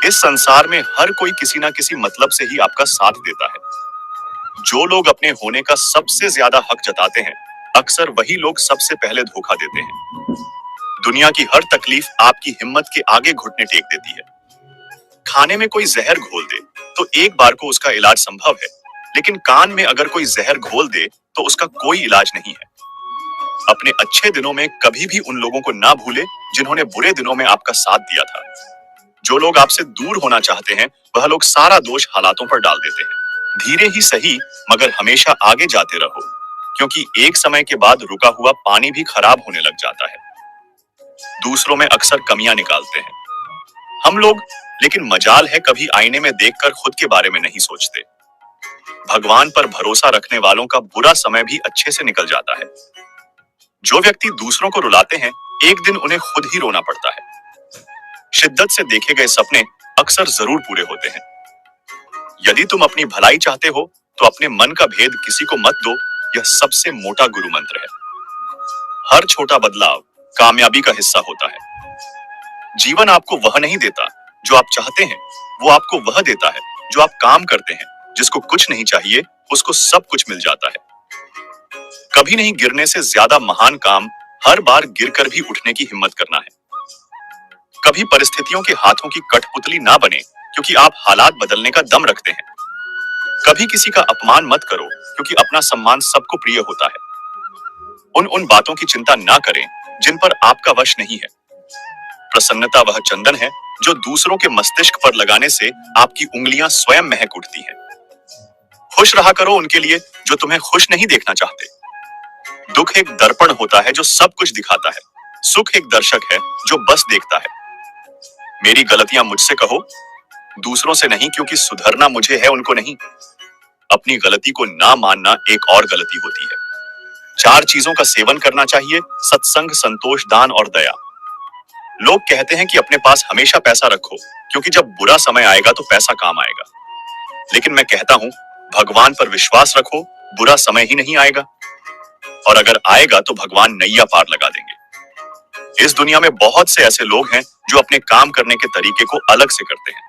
इस संसार में हर कोई किसी ना किसी मतलब से ही आपका साथ देता है। जो लोग अपने होने का सबसे ज्यादा हक जताते हैं, अक्सर वही लोग सबसे पहले धोखा देते हैं। दुनिया की हर तकलीफ आपकी हिम्मत के आगे घुटने टेक देती है। खाने में कोई जहर घोल दे तो एक बार को उसका इलाज संभव है, लेकिन कान में अगर कोई जहर घोल दे तो उसका कोई इलाज नहीं है। अपने अच्छे दिनों में कभी भी उन लोगों को ना भूले जिन्होंने बुरे दिनों में आपका साथ दिया था। जो लोग आपसे दूर होना चाहते हैं, वह लोग सारा दोष हालातों पर डाल देते हैं। धीरे ही सही, मगर हमेशा आगे जाते रहो, क्योंकि एक समय के बाद रुका हुआ पानी भी खराब होने लग जाता है। दूसरों में अक्सर कमियां निकालते हैं हम लोग, लेकिन मजाल है कभी आईने में देखकर खुद के बारे में नहीं सोचते। भगवान पर भरोसा रखने वालों का बुरा समय भी अच्छे से निकल जाता है। जो व्यक्ति दूसरों को रुलाते हैं, एक दिन उन्हें खुद ही रोना पड़ता है। शिद्दत से देखे गए सपने अक्सर जरूर पूरे होते हैं। यदि तुम अपनी भलाई चाहते हो तो अपने मन का भेद किसी को मत दो, यह सबसे मोटा गुरु मंत्र है। हर छोटा बदलाव कामयाबी का हिस्सा होता है। जीवन आपको वह नहीं देता जो आप चाहते हैं, वो आपको वह देता है जो आप काम करते हैं। जिसको कुछ नहीं चाहिए उसको सब कुछ मिल जाता है। कभी नहीं गिरने से ज्यादा महान काम हर बार गिरकर भी उठने की हिम्मत करना है। कभी परिस्थितियों के हाथों की कठपुतली ना बने, क्योंकि आप हालात बदलने का दम रखते हैं। कभी किसी का अपमान मत करो, क्योंकि अपना सम्मान सबको प्रिय होता है। उन बातों की चिंता ना करें जिन पर आपका वश नहीं है। प्रसन्नता वह चंदन है जो दूसरों के मस्तिष्क पर लगाने से आपकी उंगलियां स्वयं महक उठती हैं। खुश रहा करो उनके लिए जो तुम्हें खुश नहीं देखना चाहते। दुख एक दर्पण होता है जो सब कुछ दिखाता है। सुख एक दर्शक है जो बस देखता है। मेरी गलतियां मुझसे कहो, दूसरों से नहीं, क्योंकि सुधरना मुझे है, उनको नहीं। अपनी गलती को ना मानना एक और गलती होती है। 4 चीजों का सेवन करना चाहिए: सत्संग, संतोष, दान और दया। लोग कहते हैं कि अपने पास हमेशा पैसा रखो, क्योंकि जब बुरा समय आएगा तो पैसा काम आएगा। लेकिन मैं कहता हूं, भगवान पर विश्वास रखो, बुरा समय ही नहीं आएगा, और अगर आएगा तो भगवान नैया पार लगा देंगे। इस दुनिया में बहुत से ऐसे लोग हैं जो अपने काम करने के तरीके को अलग से करते हैं।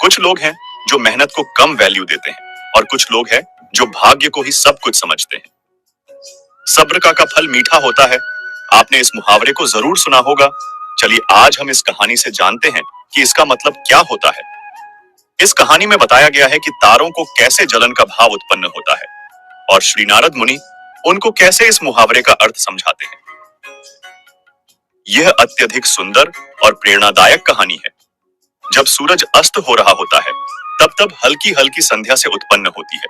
कुछ लोग हैं जो मेहनत को कम वैल्यू देते हैं, और कुछ लोग हैं जो भाग्य को ही सब कुछ समझते हैं। सब्र का फल मीठा होता है। आपने इस मुहावरे को जरूर सुना होगा। चलिए आज हम इस कहानी से जानते हैं कि इसका मतलब क्या होता है। इस कहानी में बताया गया है कि तारों को कैसे जलन का भाव उत्पन्न होता है, और श्री नारद मुनि उनको कैसे इस मुहावरे का अर्थ समझाते हैं। यह अत्यधिक सुंदर और प्रेरणादायक कहानी है। जब सूरज अस्त हो रहा होता है, तब हल्की हल्की संध्या से उत्पन्न होती है,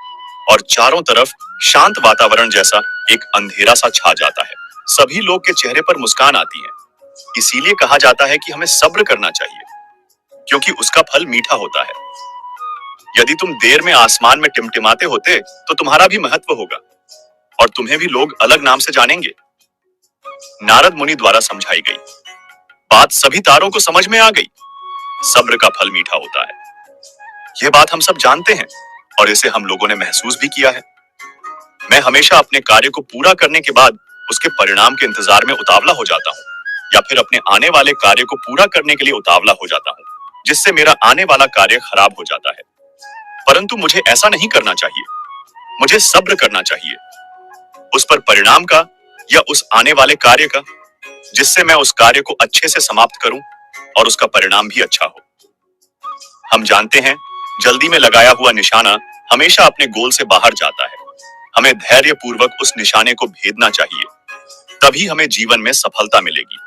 और चारों तरफ शांत वातावरण जैसा एक अंधेरा सा छा जाता है। सभी लोग के चेहरे पर मुस्कान आती है। इसीलिए कहा जाता है कि हमें सब्र करना चाहिए, क्योंकि उसका फल मीठा होता है। यदि तुम देर में आसमान में टिमटिमाते होते तो तुम्हारा भी महत्व होगा, और तुम्हें भी लोग अलग नाम से जानेंगे। नारद मुनि द्वारा समझाई गई बात सभी तारों को समझ में आ गई। सब्र का फल मीठा होता है। यह बात हम सब जानते हैं, और इसे हम लोगों ने महसूस भी किया है। मैं हमेशा अपने कार्य को पूरा करने के बाद उसके परिणाम के इंतजार में उतावला हो जाता हूँ, या फिर अपने आने वाले कार्य को पूरा करने के लिए उतावला हो जाता हूँ, जिससे मेरा आने वाला कार्य खराब हो जाता है। परंतु मुझे ऐसा नहीं करना चाहिए। मुझे सब्र करना चाहिए, उस पर परिणाम का या उस आने वाले कार्य का, जिससे मैं उस कार्य को अच्छे से समाप्त करूं और उसका परिणाम भी अच्छा हो। हम जानते हैं, जल्दी में लगाया हुआ निशाना हमेशा अपने गोल से बाहर जाता है। हमें धैर्य पूर्वक उस निशाने को भेदना चाहिए, तभी हमें जीवन में सफलता मिलेगी।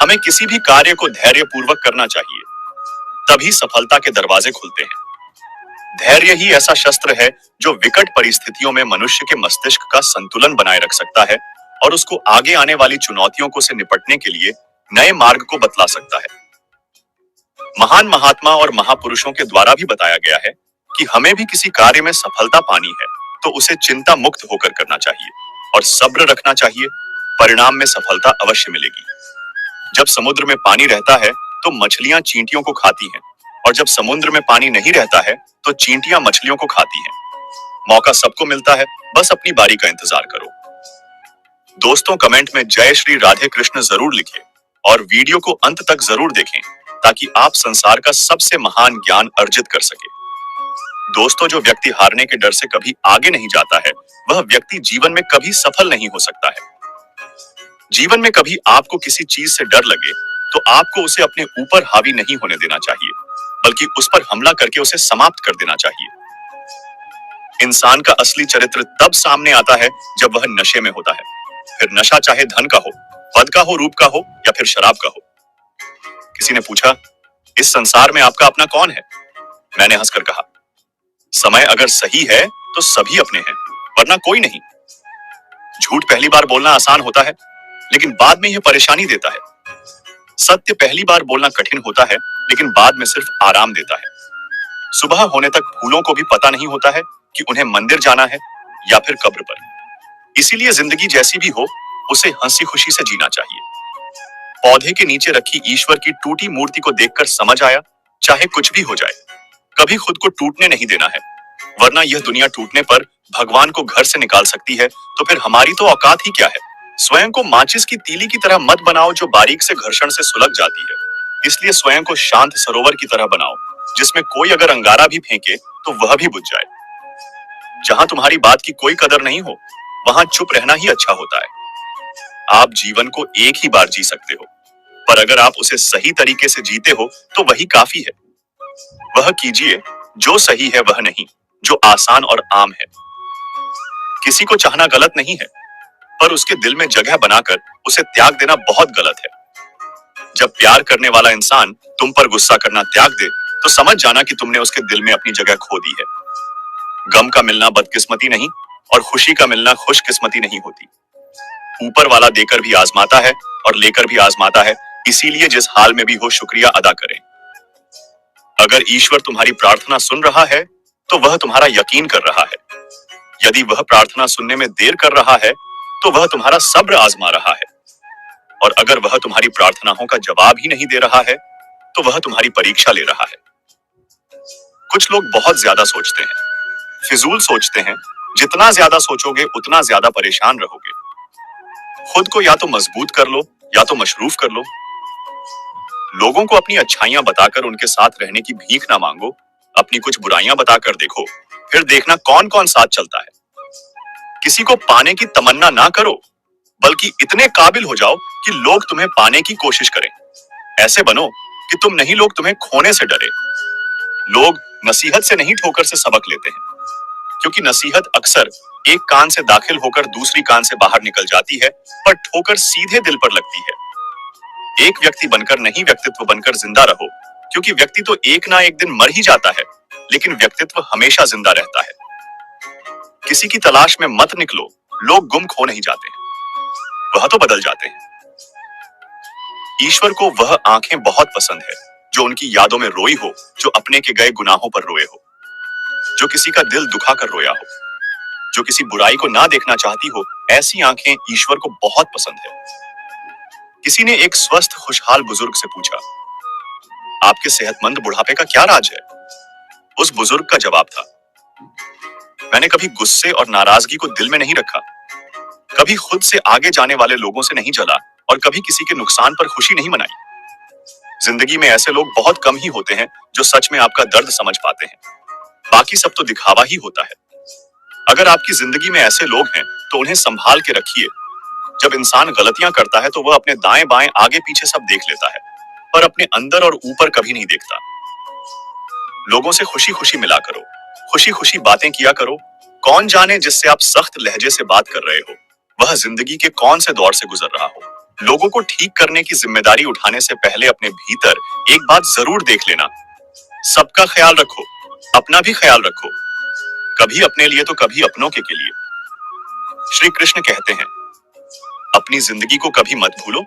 हमें किसी भी कार्य को धैर्य पूर्वक करना चाहिए, तभी सफलता के दरवाजे खुलते हैं। धैर्य ही ऐसा शस्त्र है जो विकट परिस्थितियों में मनुष्य के मस्तिष्क का संतुलन बनाए रख सकता है, और उसको आगे आने वाली चुनौतियों को से निपटने के लिए नए मार्ग को बतला सकता है। महान महात्मा और महापुरुषों के द्वारा भी बताया गया है कि हमें भी किसी कार्य में सफलता पानी है तो उसे चिंता मुक्त होकर करना चाहिए और सब्र रखना चाहिए। परिणाम में सफलता अवश्य मिलेगी। जब समुद्र में पानी रहता है तो मछलियां चींटियों को खाती हैं, और जब समुद्र में पानी नहीं रहता है तो चींटियां मछलियों को खाती हैं। मौका सबको मिलता है, बस अपनी बारी का इंतजार करो। दोस्तों, कमेंट में जय श्री राधे कृष्ण जरूर लिखें, और वीडियो को अंत तक जरूर देखें, ताकि आप संसार का सबसे महान ज्ञान अर्जित कर सके। दोस्तों, जो व्यक्ति हारने के डर से कभी आगे नहीं जाता है, वह व्यक्ति जीवन में कभी सफल नहीं हो सकता है। जीवन में कभी आपको किसी चीज से डर लगे तो आपको उसे अपने ऊपर हावी नहीं होने देना चाहिए, बल्कि उस पर हमला करके उसे समाप्त कर देना चाहिए। इंसान का असली चरित्र तब सामने आता है जब वह नशे में होता है। फिर नशा चाहे धन का हो, पद का हो, रूप का हो या फिर शराब का हो। किसी ने पूछा, इस संसार में आपका अपना कौन है? मैंने हंसकर कहा, समय अगर सही है तो सभी अपने हैं, वरना कोई नहीं। झूठ पहली बार बोलना आसान होता है, लेकिन बाद में यह परेशानी देता है। सत्य पहली बार बोलना कठिन होता है, लेकिन बाद में सिर्फ आराम देता है। सुबह होने तक फूलों को भी पता नहीं होता है कि उन्हें मंदिर जाना है या फिर कब्र पर। इसीलिए जिंदगी जैसी भी हो, उसे हंसी खुशी से जीना चाहिए। पौधे के नीचे रखी ईश्वर की टूटी मूर्ति को देखकर समझ आया, चाहे कुछ भी हो जाए, कभी खुद को टूटने नहीं देना है, वरना यह दुनिया टूटने पर भगवान को घर से निकाल सकती है, तो फिर हमारी तो औकात ही क्या है। स्वयं को माचिस की तीली की तरह मत बनाओ जो बारीक से घर्षण से सुलग जाती है। इसलिए स्वयं को शांत सरोवर की तरह बनाओ, जिसमें कोई अगर अंगारा भी फेंके तो वह भी बुझ जाए। जहां तुम्हारी बात की कोई कदर नहीं हो, वहां चुप रहना ही अच्छा होता है। आप जीवन को एक ही बार जी सकते हो, पर अगर आप उसे सही तरीके से जीते हो तो वही काफी है। वह कीजिए जो सही है, वह नहीं जो आसान और आम है। किसी को चाहना गलत नहीं है, पर उसके दिल में जगह बनाकर उसे त्याग देना बहुत गलत है। जब प्यार करने वाला इंसान तुम पर गुस्सा करना त्याग दे, तो समझ जाना कि तुमने उसके दिल में अपनी जगह खो दी है। गम का मिलना बदकिस्मती नहीं और खुशी का मिलना खुशकिस्मती नहीं होती। ऊपर वाला देकर भी आजमाता है और लेकर भी आजमाता है, इसीलिए जिस हाल में भी हो शुक्रिया अदा करें। अगर ईश्वर तुम्हारी प्रार्थना सुन रहा है तो वह तुम्हारा यकीन कर रहा है। यदि वह प्रार्थना सुनने में देर कर रहा है तो वह तुम्हारा सब्र आजमा रहा है। और अगर वह तुम्हारी प्रार्थनाओं का जवाब ही नहीं दे रहा है तो वह तुम्हारी परीक्षा ले रहा है। कुछ लोग बहुत ज्यादा सोचते हैं, फिजूल सोचते हैं। जितना ज्यादा सोचोगे उतना ज्यादा परेशान रहोगे। खुद को या तो मजबूत कर लो या तो मशरूफ कर लो। लोगों को अपनी अच्छाइयां बताकर उनके साथ रहने की भीख ना मांगो, अपनी कुछ बुराइयां बताकर देखो, फिर देखना कौन कौन साथ चलता है। किसी को पाने की तमन्ना ना करो, बल्कि इतने काबिल हो जाओ कि लोग तुम्हें पाने की कोशिश करें। ऐसे बनो कि तुम नहीं, लोग तुम्हें खोने से डरे। लोग नसीहत से नहीं, ठोकर से सबक लेते हैं, क्योंकि नसीहत अक्सर एक कान से दाखिल होकर दूसरी कान से बाहर निकल जाती है, पर ठोकर सीधे दिल पर लगती है। एक व्यक्ति बनकर नहीं, व्यक्तित्व बनकर जिंदा रहो, क्योंकि व्यक्ति तो एक ना एक दिन मर ही जाता है, लेकिन व्यक्तित्व हमेशा जिंदा रहता है। किसी की तलाश में मत निकलो, लोग गुम खो नहीं जाते हैं, वह तो बदल जाते हैं। ईश्वर को वह आंखें बहुत पसंद है जो उनकी यादों में रोई हो, जो अपने के गए गुनाहों पर रोए हो, जो किसी का दिल दुखा कर रोया हो, जो किसी बुराई को ना देखना चाहती हो। ऐसी आंखें ईश्वर को बहुत पसंद है। किसी ने एक स्वस्थ खुशहाल बुजुर्ग से पूछा, आपके सेहतमंद बुढ़ापे का क्या राज है? उस बुजुर्ग का जवाब था, मैंने कभी गुस्से और नाराजगी को दिल में नहीं रखा, कभी खुद से आगे जाने वाले लोगों से नहीं जला और कभी किसी के नुकसान पर खुशी नहीं मनाई। जिंदगी में ऐसे लोग बहुत कम ही होते हैं जो सच में आपका दर्द समझ पाते हैं, बाकी सब तो दिखावा ही होता है। अगर आपकी जिंदगी में ऐसे लोग हैं तो उन्हें संभाल के रखिए। जब इंसान गलतियां करता है तो वह अपने दाएं बाएं आगे पीछे सब देख लेता है, पर अपने अंदर और ऊपर कभी नहीं देखता। लोगों से खुशी खुशी मिला करो, खुशी खुशी बातें किया करो। कौन जाने जिससे आप सख्त लहजे से बात कर रहे हो, वह जिंदगी के कौन से दौर से गुजर रहा हो। लोगों को ठीक करने की जिम्मेदारी उठाने से पहले अपने भीतर एक बात जरूर देख लेना, सबका ख्याल रखो, अपना भी ख्याल रखो, कभी अपने लिए तो कभी अपनों के लिए। श्री कृष्ण कहते हैं, अपनी जिंदगी को कभी मत भूलो,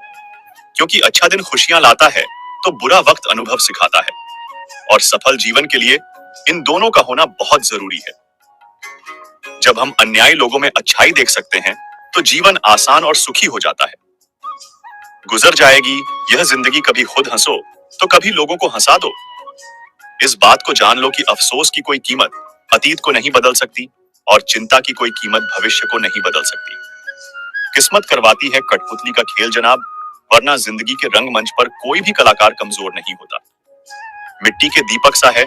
क्योंकि अच्छा दिन खुशियां लाता है तो बुरा वक्त अनुभव सिखाता है, और सफल जीवन के लिए इन दोनों का होना बहुत जरूरी है। जब हम अन्यायी लोगों में अच्छाई देख सकते हैं तो जीवन आसान और सुखी हो जाता है। गुजर जाएगी यह जिंदगी, कभी खुद हंसो तो कभी लोगों को हंसा दो। इस बात को जान लो कि अफसोस की कोई कीमत अतीत को नहीं बदल सकती और चिंता की कोई कीमत भविष्य को नहीं बदल सकती। किस्मत करवाती है कठपुतली का खेल जनाब, वरना जिंदगी के रंगमंच पर कोई भी कलाकार कमजोर नहीं होता। मिट्टी के दीपक सा है।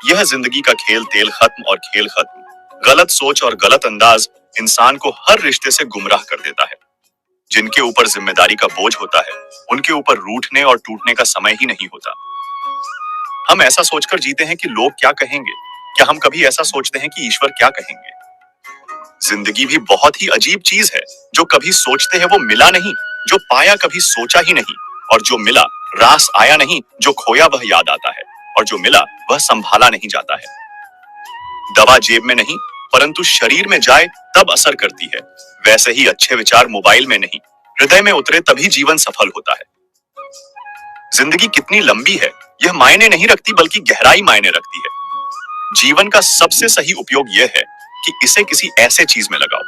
यह जिंदगी का खेल, तेल खत्म और खेल खत्म। गलत सोच और गलत अंदाज इंसान को हर रिश्ते से गुमराह कर देता है। जिनके ऊपर जिम्मेदारी का बोझ होता है, उनके ऊपर रूठने और टूटने का समय ही नहीं होता। हम ऐसा सोचकर जीते हैं कि लोग क्या कहेंगे। क्या हम कभी ऐसा सोचते हैं कि ईश्वर क्या कहेंगे? जिंदगी भी बहुत ही अजीब चीज है। जो कभी सोचते हैं वो मिला नहीं, जो पाया कभी सोचा ही नहीं, और जो मिला रास आया नहीं, जो खोया वह याद आता है, और जो मिला वह संभाला नहीं जाता है। दवा जेब में नहीं परंतु शरीर में जाए तब असर करती है। वैसे ही अच्छे विचार मोबाइल में नहीं, हृदय में उतरे तभी जीवन सफल होता है। जिंदगी कितनी लंबी है यह मायने नहीं रखती, बल्कि गहराई मायने रखती है। जीवन का सबसे सही उपयोग यह है कि इसे किसी ऐसे चीज में लगाओ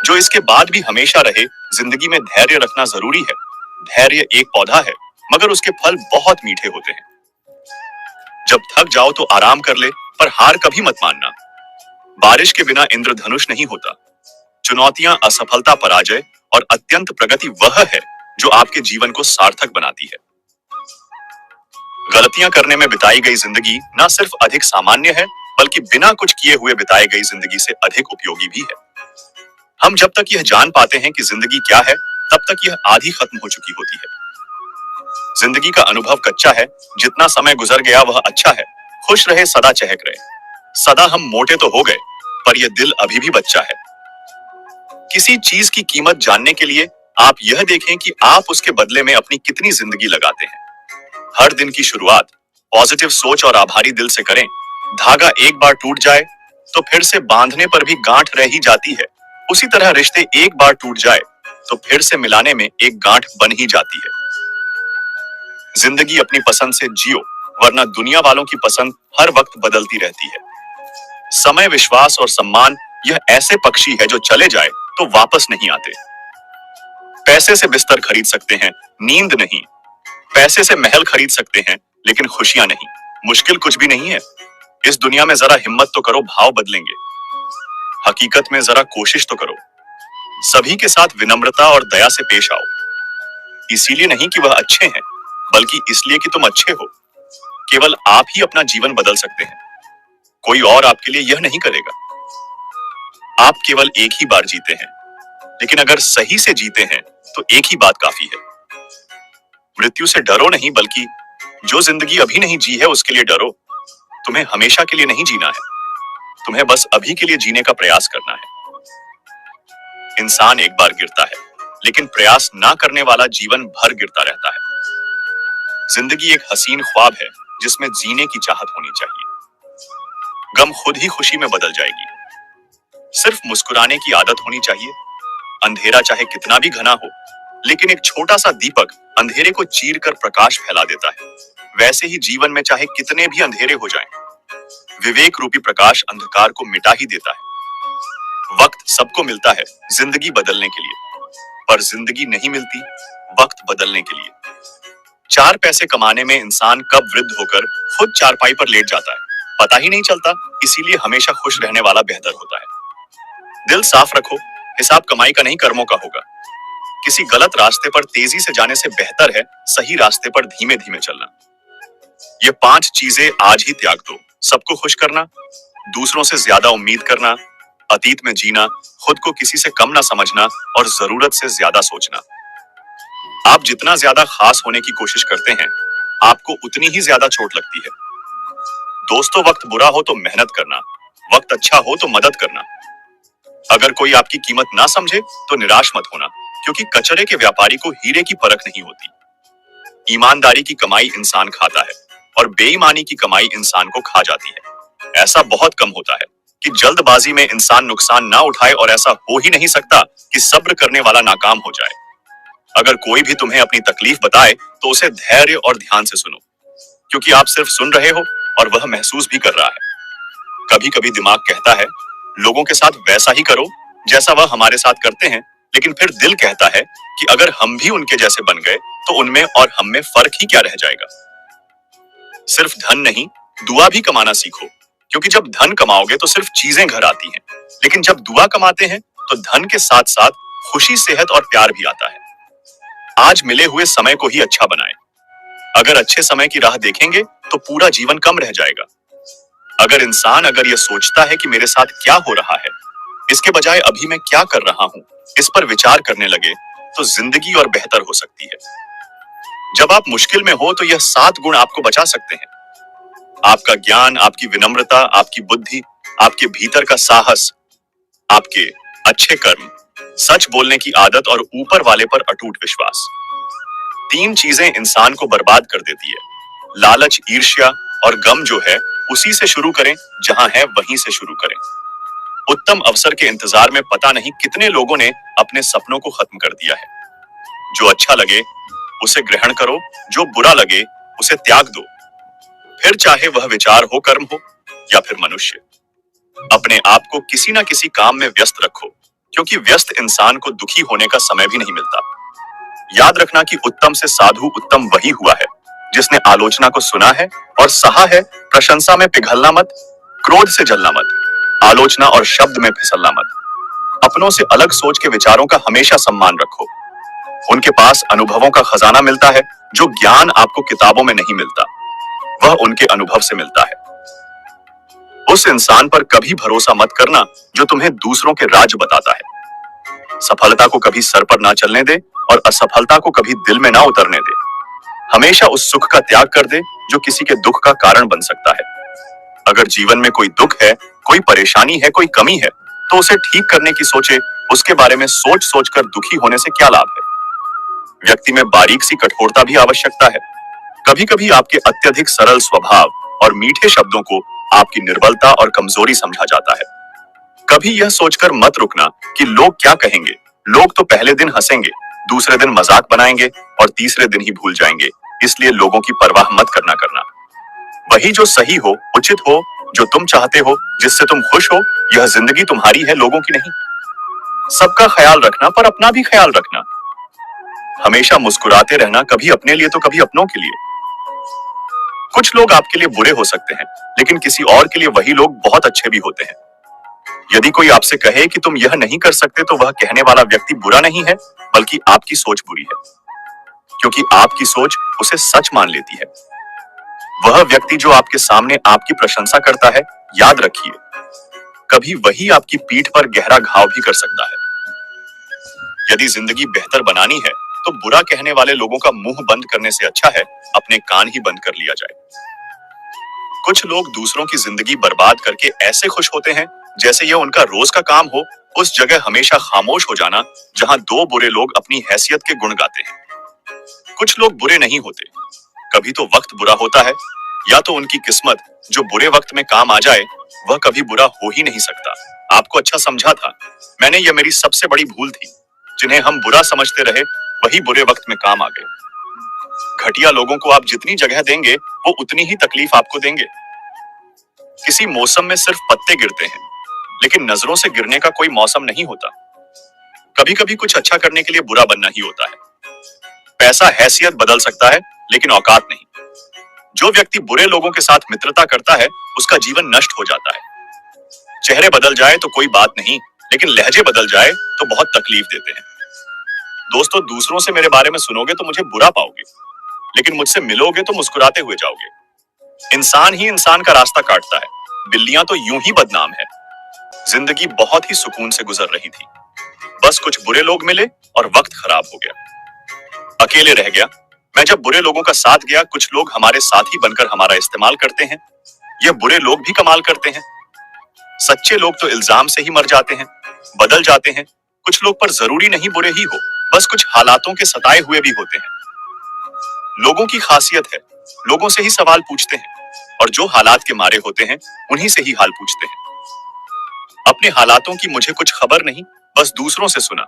जो इसके बाद भी हमेशा रहे। जिंदगी में धैर्य रखना जरूरी है। धैर्य एक पौधा है, मगर उसके फल बहुत मीठे होते हैं। जब थक जाओ तो आराम कर ले, पर हार कभी मत मानना। बारिश के बिना इंद्रधनुष नहीं होता। चुनौतियां, असफलता, पराजय और अत्यंत प्रगति वह है जो आपके जीवन को सार्थक बनाती है। गलतियां करने में बिताई गई जिंदगी न सिर्फ अधिक सामान्य है, बल्कि बिना कुछ किए हुए बिताई गई जिंदगी से अधिक उपयोगी भी है। हम जब तक यह जान पाते हैं कि जिंदगी क्या है, तब तक यह आधी खत्म हो चुकी होती है। जिंदगी का अनुभव कच्चा है। जितना समय गुजर गया वह अच्छा है। खुश रहे, सदा चहक रहे। सदा हम मोटे तो हो गए, पर यह दिल अभी भी बच्चा है। किसी चीज की कीमत जानने के लिए आप यह देखें कि आप उसके बदले में अपनी कितनी जिंदगी लगाते हैं। हर दिन की शुरुआत पॉजिटिव सोच और आभारी दिल से करें। धागा एक बार टूट जाए तो फिर से बांधने पर भी गांठ रह ही जाती है। उसी तरह रिश्ते एक बार टूट जाए तो फिर से मिलाने में एक गांठ बन ही जाती है। जिंदगी अपनी पसंद से जियो, वरना दुनिया वालों की पसंद हर वक्त बदलती रहती है। समय, विश्वास और सम्मान यह ऐसे पक्षी है जो चले जाए तो वापस नहीं आते। पैसे से बिस्तर खरीद सकते हैं, नींद नहीं। पैसे से महल खरीद सकते हैं, लेकिन खुशियां नहीं। मुश्किल कुछ भी नहीं है। इस दुनिया में जरा हिम्मत तो करो, भाव बदलेंगे। हकीकत में जरा कोशिश तो करो। सभी के साथ विनम्रता और दया से पेश आओ। इसीलिए नहीं कि वह अच्छे हैं, बल्कि इसलिए कि तुम अच्छे हो। केवल आप ही अपना जीवन बदल सकते हैं। कोई और आपके लिए यह नहीं करेगा। आप केवल एक ही बार जीते हैं, लेकिन अगर सही से जीते हैं तो एक ही बात काफी है। मृत्यु से डरो नहीं, बल्कि जो जिंदगी अभी नहीं जी है उसके लिए डरो। तुम्हें हमेशा के लिए नहीं जीना है, तुम्हें बस अभी के लिए जीने का प्रयास करना है। इंसान एक बार गिरता है, लेकिन प्रयास ना करने वाला जीवन भर गिरता रहता है। जिंदगी एक हसीन ख्वाब है जिसमें जीने की चाहत होनी चाहिए। गम खुद ही खुशी में बदल जाएगी। सिर्फ मुस्कुराने की आदत होनी चाहिए। अंधेरा चाहे कितना भी घना हो, लेकिन एक छोटा सा दीपक अंधेरे को चीर कर प्रकाश फैला देता है। वैसे ही जीवन में चाहे कितने भी अंधेरे हो जाएं, विवेक रूपी प्रकाश अंधकार को मिटा ही देता है। वक्त सबको मिलता है जिंदगी बदलने के लिए, पर जिंदगी नहीं मिलती वक्त बदलने के लिए। 4 पैसे कमाने में इंसान कब वृद्ध होकर खुद चारपाई पर लेट जाता है, पता ही नहीं चलता। इसीलिए हमेशा खुश रहने वाला बेहतर होता है। दिल साफ रखो, हिसाब कमाई का नहीं कर्मों का होगा। किसी गलत रास्ते पर तेजी से जाने से बेहतर है सही रास्ते पर धीमे धीमे चलना। ये 5 चीजें आज ही त्याग दो। सबको खुश करना, दूसरों से ज्यादा उम्मीद करना, अतीत में जीना, खुद को किसी से कम ना समझना और जरूरत से ज्यादा सोचना। आप जितना ज्यादा खास होने की कोशिश करते हैं, आपको उतनी ही ज्यादा चोट लगती है। दोस्तों, वक्त बुरा हो तो मेहनत करना, वक्त अच्छा हो तो मदद करना। अगर कोई आपकी कीमत ना समझे तो निराश मत होना, क्योंकि कचरे के व्यापारी को हीरे की परख नहीं होती। ईमानदारी की कमाई इंसान खाता है और बेईमानी की कमाई इंसान को खा जाती है। ऐसा बहुत कम होता है कि जल्दबाजी में इंसान नुकसान ना उठाए, और ऐसा हो ही नहीं सकता कि सब्र करने वाला नाकाम हो जाए। अगर कोई भी तुम्हें अपनी तकलीफ बताए तो उसे धैर्य और ध्यान से सुनो, क्योंकि आप सिर्फ सुन रहे हो और वह महसूस भी कर रहा है। कभी कभी दिमाग कहता है लोगों के साथ वैसा ही करो जैसा वह हमारे साथ करते हैं, लेकिन फिर दिल कहता है कि अगर हम भी उनके जैसे बन गए तो उनमें और हम में फर्क ही क्या रह जाएगा। सिर्फ धन नहीं, दुआ भी कमाना सीखो, क्योंकि जब धन कमाओगे तो सिर्फ चीजें घर आती हैं, लेकिन जब दुआ कमाते हैं तो धन के साथ साथ खुशी, सेहत और प्यार भी आता है। आज मिले हुए समय को ही अच्छा बनाएं। अगर अच्छे समय की राह देखेंगे तो पूरा जीवन कम रह जाएगा। अगर यह सोचता है कि मेरे साथ क्या हो रहा है, इसके बजाय अभी मैं क्या कर रहा हूं, इस पर विचार करने लगे, तो जिंदगी और बेहतर हो सकती है। जब आप मुश्किल में हो तो यह 7 गुण आपको बचा सकते हैं। आपका ज्ञान, आपकी विनम्रता, आपकी बुद्धि, आपके भीतर का साहस, आपके अच्छे कर्म, सच बोलने की आदत और ऊपर वाले पर अटूट विश्वास। 3 चीजें इंसान को बर्बाद कर देती है। लालच, ईर्ष्या और गम जो है, उसी से शुरू करें, जहां है वहीं से शुरू करें। उत्तम अवसर के इंतजार में पता नहीं कितने लोगों ने अपने सपनों को खत्म कर दिया है। जो अच्छा लगे उसे ग्रहण करो, जो बुरा लगे उसे त्याग दो, फिर चाहे वह विचार हो, कर्म हो या फिर मनुष्य। अपने आप को किसी ना किसी काम में व्यस्त रखो, क्योंकि व्यस्त इंसान को दुखी होने का समय भी नहीं मिलता। याद रखना कि उत्तम से साधु उत्तम वही हुआ है जिसने आलोचना को सुना है और सहा है। प्रशंसा में पिघलना मत, क्रोध से जलना मत, आलोचना और शब्द में फिसलना मत। अपनों से अलग सोच के विचारों का हमेशा सम्मान रखो। उनके पास अनुभवों का खजाना मिलता है। जो ज्ञान आपको किताबों में नहीं मिलता, वह उनके अनुभव से मिलता है। उस इंसान पर कभी भरोसा मत करना जो तुम्हें दूसरों के राज बताता है। सफलता को कभी सर पर ना चलने दे और असफलता को कभी दिल में ना उतरने दे। हमेशा उस सुख का त्याग कर दे जो किसी के दुख का कारण बन सकता है। अगर जीवन में कोई दुख है, कोई परेशानी है, कोई कमी है, तो उसे ठीक करने की सोचे। उसके बारे में सोच सोच कर दुखी होने से क्या लाभ है। व्यक्ति में बारीक सी कठोरता भी आवश्यकता है। कभी कभी आपके अत्यधिक सरल स्वभाव और मीठे शब्दों को आपकी निर्बलता और कमजोरी समझा जाता है। कभी यह सोचकर मत रुकना कि लोग क्या कहेंगे। लोग तो पहले दिन हंसेंगे, दूसरे दिन मजाक बनाएंगे और तीसरे दिन ही भूल जाएंगे। इसलिए लोगों की परवाह मत करना। वही जो सही हो, उचित हो, जो तुम चाहते हो, जिससे तुम खुश हो, यह जिंदगी तुम्हारी है, लोगों की नहीं। सबका ख्याल रखना पर अपना भी ख्याल रखना। हमेशा मुस्कुराते रहना, कभी अपने लिए तो कभी अपनों के लिए। कुछ लोग आपके लिए बुरे हो सकते हैं, लेकिन किसी और के लिए वही लोग बहुत अच्छे भी होते हैं। यदि कोई आपसे कहे कि तुम यह नहीं कर सकते, तो वह कहने वाला व्यक्ति बुरा नहीं है, बल्कि आपकी सोच बुरी है, क्योंकि आपकी सोच उसे सच मान लेती है। वह व्यक्ति जो आपके सामने आपकी प्रशंसा करता है, याद रखिए, कभी वही आपकी पीठ पर गहरा घाव भी कर सकता है। यदि जिंदगी बेहतर बनानी है, तो बुरा कहने वाले लोगों का मुंह बंद करने से अच्छा है अपने कान ही बंद कर लिया जाए। कुछ लोग दूसरों की जिंदगी बर्बाद करके ऐसे खुश होते हैं जैसे यह उनका रोज का काम हो। उस जगह हमेशा खामोश हो जाना जहां 2 बुरे लोग अपनी हैसियत के गुण गाते हैं। कुछ लोग बुरे नहीं होते, कभी तो वक्त बुरा होता है, या तो उनकी किस्मत जो बुरे वक्त में काम आ जाए, वह कभी बुरा हो ही नहीं सकता। आपको अच्छा समझा था मैंने, यह मेरी सबसे बड़ी भूल थी। जिन्हें हम बुरा समझते रहे, वही बुरे वक्त में काम आ गए। घटिया लोगों को आप जितनी जगह देंगे, वो उतनी ही तकलीफ आपको देंगे। किसी मौसम में सिर्फ पत्ते गिरते हैं, लेकिन नजरों से गिरने का कोई मौसम नहीं होता। कभी कभी कुछ अच्छा करने के लिए बुरा बनना ही होता है। पैसा हैसियत बदल सकता है, लेकिन औकात नहीं। जो व्यक्ति बुरे लोगों के साथ मित्रता करता है, उसका जीवन नष्ट हो जाता है। चेहरे बदल जाए तो कोई बात नहीं, लेकिन लहजे बदल जाए तो बहुत तकलीफ देते हैं। दोस्तों, दूसरों से मेरे बारे में सुनोगे तो मुझे बुरा पाओगे, लेकिन मुझसे मिलोगे तो मुस्कुराते हुए जाओगे। इंसान ही इंसान का रास्ता काटता है, बिल्लियां तो यूं ही बदनाम है। जिंदगी बहुत ही सुकून से गुजर रही थी, बस कुछ बुरे लोग मिले और वक्त खराब हो गया। अकेले रह गया। मैं जब बुरे लोगों का साथ गया, कुछ लोग हमारे साथी बनकर हमारा इस्तेमाल करते हैं। यह बुरे लोग भी कमाल करते हैं। सच्चे लोग तो इल्जाम से ही मर जाते हैं, बदल जाते हैं। कुछ लोग पर जरूरी नहीं बुरे ही हो, बस कुछ हालातों के सताए हुए भी होते हैं। लोगों की खासियत है, लोगों से ही सवाल पूछते हैं, और जो हालात के मारे होते हैं, उन्हीं से ही हाल पूछते हैं। अपने हालातों की मुझे कुछ खबर नहीं, बस दूसरों से सुना।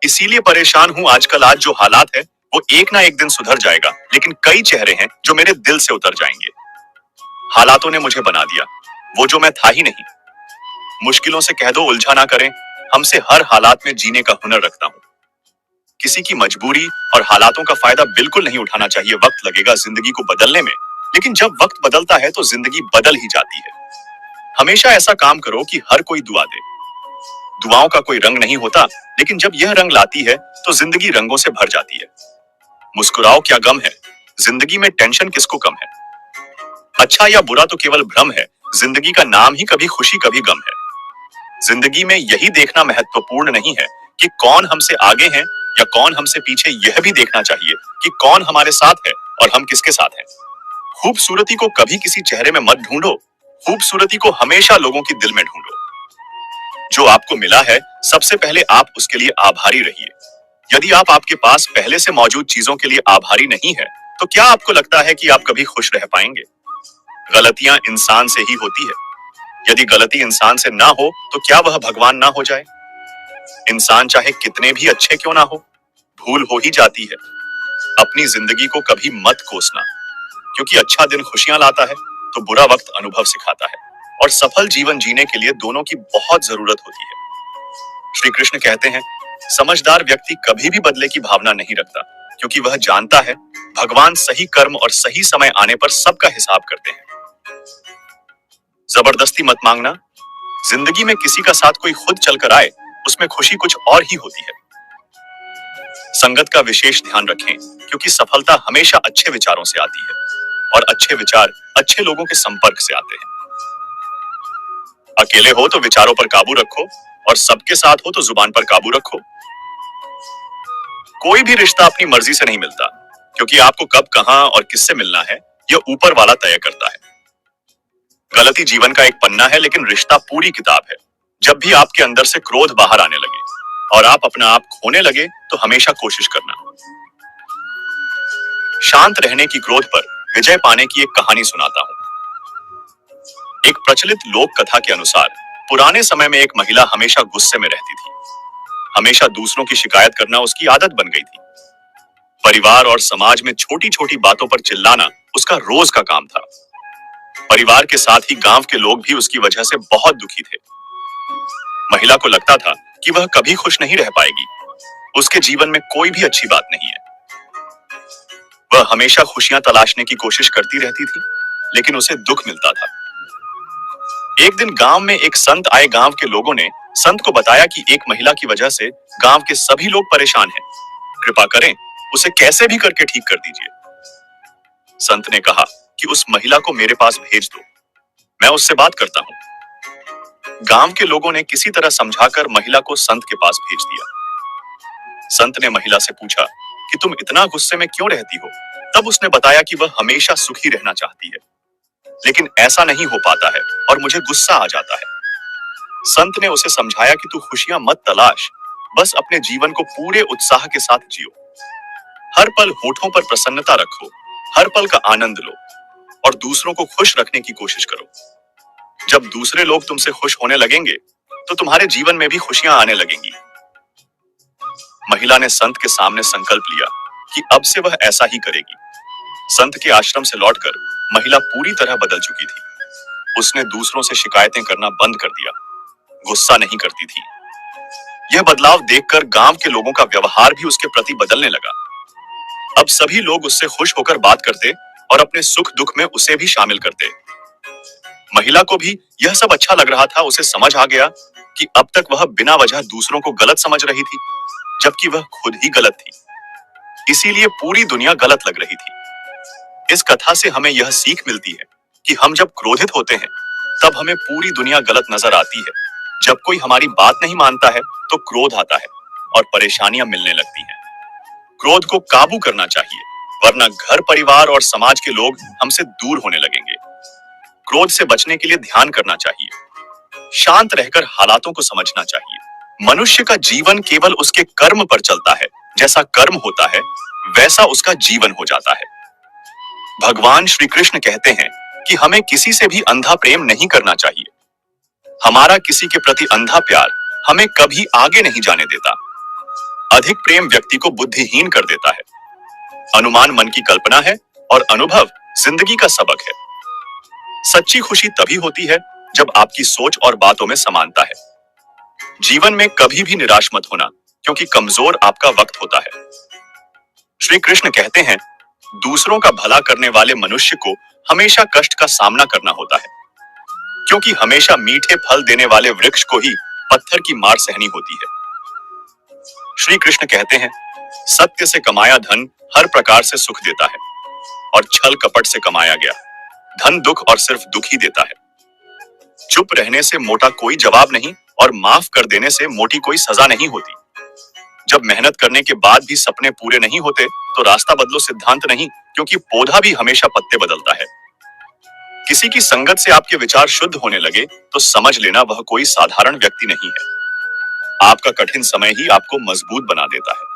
इसीलिए परेशान हूं आजकल। आज जो हालात है, वो एक ना एक दिन सुधर जाएगा, लेकिन कई चेहरे हैं जो मेरे दिल से उतर जाएंगे। हालातों ने मुझे बना दिया, वो जो मैं था ही नहीं। मुश्किलों से कह दो उलझा ना करें, हमसे हर हालात में जीने का हुनर रखता हूं। किसी की मजबूरी और हालातों का फायदा बिल्कुल नहीं उठाना चाहिए। वक्त लगेगा जिंदगी को बदलने में, लेकिन जब वक्त बदलता है तो जिंदगी बदल ही जाती है। हमेशा ऐसा काम करो कि हर कोई दुआ दे। दुआओं का कोई रंग नहीं होता, लेकिन जब यह रंग लाती है तो जिंदगी रंगों से भर जाती है। मुस्कुराओ, क्या गम है, जिंदगी में टेंशन किसको कम है। अच्छा या बुरा तो केवल भ्रम है। जिंदगी का नाम ही कभी खुशी कभी गम है। जिंदगी में यही देखना महत्वपूर्ण नहीं है कि कौन हमसे आगे है या कौन हमसे पीछे, यह भी देखना चाहिए कि कौन हमारे साथ है और हम किसके साथ हैं। खूबसूरती को कभी किसी चेहरे में मत ढूंढो, खूबसूरती को हमेशा लोगों की दिल में ढूंढो। जो आपको मिला है, सबसे पहले आप उसके लिए आभारी रहिए। यदि आप आपके पास पहले से मौजूद चीजों के लिए आभारी नहीं है, तो क्या आपको लगता है कि आप कभी खुश रह पाएंगे? गलतियां इंसान से ही होती है। यदि गलती इंसान से ना हो, तो क्या वह भगवान ना हो जाए? इंसान चाहे कितने भी अच्छे क्यों ना हो, भूल हो ही जाती है। अपनी जिंदगी को कभी मत कोसना, क्योंकि अच्छा दिन खुशियां लाता है तो बुरा वक्त अनुभव सिखाता है, और सफल जीवन जीने के लिए दोनों की बहुत जरूरत होती है। श्री कृष्ण कहते हैं, समझदार व्यक्ति कभी भी बदले की भावना नहीं रखता, क्योंकि वह जानता है भगवान सही कर्म और सही समय आने पर सबका हिसाब करते हैं। जबरदस्ती मत मांगना। जिंदगी में किसी का साथ कोई खुद चलकर आए, उसमें खुशी कुछ और ही होती है। संगत का विशेष ध्यान रखें, क्योंकि सफलता हमेशा अच्छे विचारों से आती है, और अच्छे विचार अच्छे लोगों के संपर्क से आते हैं। अकेले हो तो विचारों पर काबू रखो, और सबके साथ हो तो जुबान पर काबू रखो। कोई भी रिश्ता अपनी मर्जी से नहीं मिलता, क्योंकि आपको कब कहां और किससे मिलना है, यह ऊपर वाला तय करता है। गलती जीवन का एक पन्ना है, लेकिन रिश्ता पूरी किताब है। जब भी आपके अंदर से क्रोध बाहर आने लगे और आप अपना आप खोने लगे, तो हमेशा कोशिश करना शांत रहने की, क्रोध पर विजय पाने की एक कहानी सुनाता हूं। एक प्रचलित लोक कथा के अनुसार पुराने समय में एक महिला हमेशा गुस्से में रहती थी। हमेशा दूसरों की शिकायत करना उसकी आदत बन गई थी। परिवार और समाज में छोटी छोटी बातों पर चिल्लाना उसका रोज का काम था। परिवार के साथ ही गांव के लोग भी उसकी वजह से बहुत दुखी थे। महिला को लगता था कि वह कभी खुश नहीं रह पाएगी। उसके जीवन में कोई भी अच्छी बात नहीं है। वह हमेशा खुशियां तलाशने की कोशिश करती रहती थी, लेकिन उसे दुख मिलता था। एक दिन गांव में एक संत आए। गांव के लोगों ने संत को बताया कि एक महिला की वजह से गांव के सभी लोग परेशान हैं। कृपा करें, उसे कैसे भी करके ठीक कर दीजिए। संत ने कहा कि उस महिला को मेरे पास भेज दो, मैं उससे बात करता हूं। गांव के लोगों ने किसी तरह समझाकर महिला को संत के पास भेज दिया। संत ने महिला से पूछा कि तुम इतना गुस्से में क्यों रहती हो? तब उसने बताया कि वह हमेशा सुखी रहना चाहती है, लेकिन ऐसा नहीं हो पाता है और मुझे गुस्सा आ जाता है। संत ने उसे समझाया कि तू खुशियां मत तलाश, बस अपने जीवन को पूरे उत्साह के साथ जियो। हर पल होठों पर प्रसन्नता रखो, हर पल का आनंद लो, और दूसरों को खुश रखने की कोशिश करो। जब दूसरे लोग तुमसे खुश होने लगेंगे, तो तुम्हारे जीवन में भी खुशियां आने लगेंगी। महिला ने संत के सामने संकल्प लिया कि अब से वह ऐसा ही करेगी। संत के आश्रम से लौटकर महिला पूरी तरह बदल चुकी थी। उसने दूसरों से शिकायतें करना बंद कर दिया, गुस्सा नहीं करती थी। यह बदलाव देखकर गांव के लोगों का व्यवहार भी उसके प्रति बदलने लगा। अब सभी लोग उससे खुश होकर बात करते और अपने सुख दुख में उसे भी शामिल करते। महिला को भी यह सब अच्छा लग रहा था। उसे समझ आ गया कि अब तक वह बिना वजह दूसरों को गलत समझ रही थी, जबकि वह खुद ही गलत थी। इसीलिए पूरी दुनिया गलत लग रही थी। इस कथा से हमें यह सीख मिलती है कि हम जब क्रोधित होते हैं, तब हमें पूरी दुनिया गलत नजर आती है। जब कोई हमारी बात नहीं मानता है, तो क्रोध आता है और परेशानियां मिलने लगती हैं। क्रोध को काबू करना चाहिए, वरना घर, परिवार और समाज के लोग हमसे दूर होने लगेंगे। क्रोध से बचने के लिए ध्यान करना चाहिए, शांत रहकर हालातों को समझना चाहिए। मनुष्य का जीवन केवल उसके कर्म पर चलता है। जैसा कर्म होता है, वैसा उसका जीवन हो जाता है। भगवान श्री कृष्ण कहते हैं कि हमें किसी से भी अंधा प्रेम नहीं करना चाहिए। हमारा किसी के प्रति अंधा प्यार हमें कभी आगे नहीं जाने देता। अधिक प्रेम व्यक्ति को बुद्धिहीन कर देता है। अनुमान मन की कल्पना है और अनुभव जिंदगी का सबक है। सच्ची खुशी तभी होती है जब आपकी सोच और बातों में समानता है। जीवन में कभी भी निराश मत होना, क्योंकि कमजोर आपका वक्त होता है। श्री कृष्ण कहते हैं, दूसरों का भला करने वाले मनुष्य को हमेशा कष्ट का सामना करना होता है, क्योंकि हमेशा मीठे फल देने वाले वृक्ष को ही पत्थर की मार सहनी होती है। श्री कृष्ण कहते हैं, सत्य से कमाया धन हर प्रकार से सुख देता है, और छल कपट से कमाया गया धन दुख और सिर्फ दुख ही देता है। चुप रहने से मोटा कोई जवाब नहीं और माफ कर देने से मोटी कोई सजा नहीं होती। जब मेहनत करने के बाद भी सपने पूरे नहीं होते तो रास्ता बदलो सिद्धांत नहीं, क्योंकि पौधा भी हमेशा पत्ते बदलता है। किसी की संगत से आपके विचार शुद्ध होने लगे तो समझ लेना वह कोई साधारण व्यक्ति नहीं है। आपका कठिन समय ही आपको मजबूत बना देता है।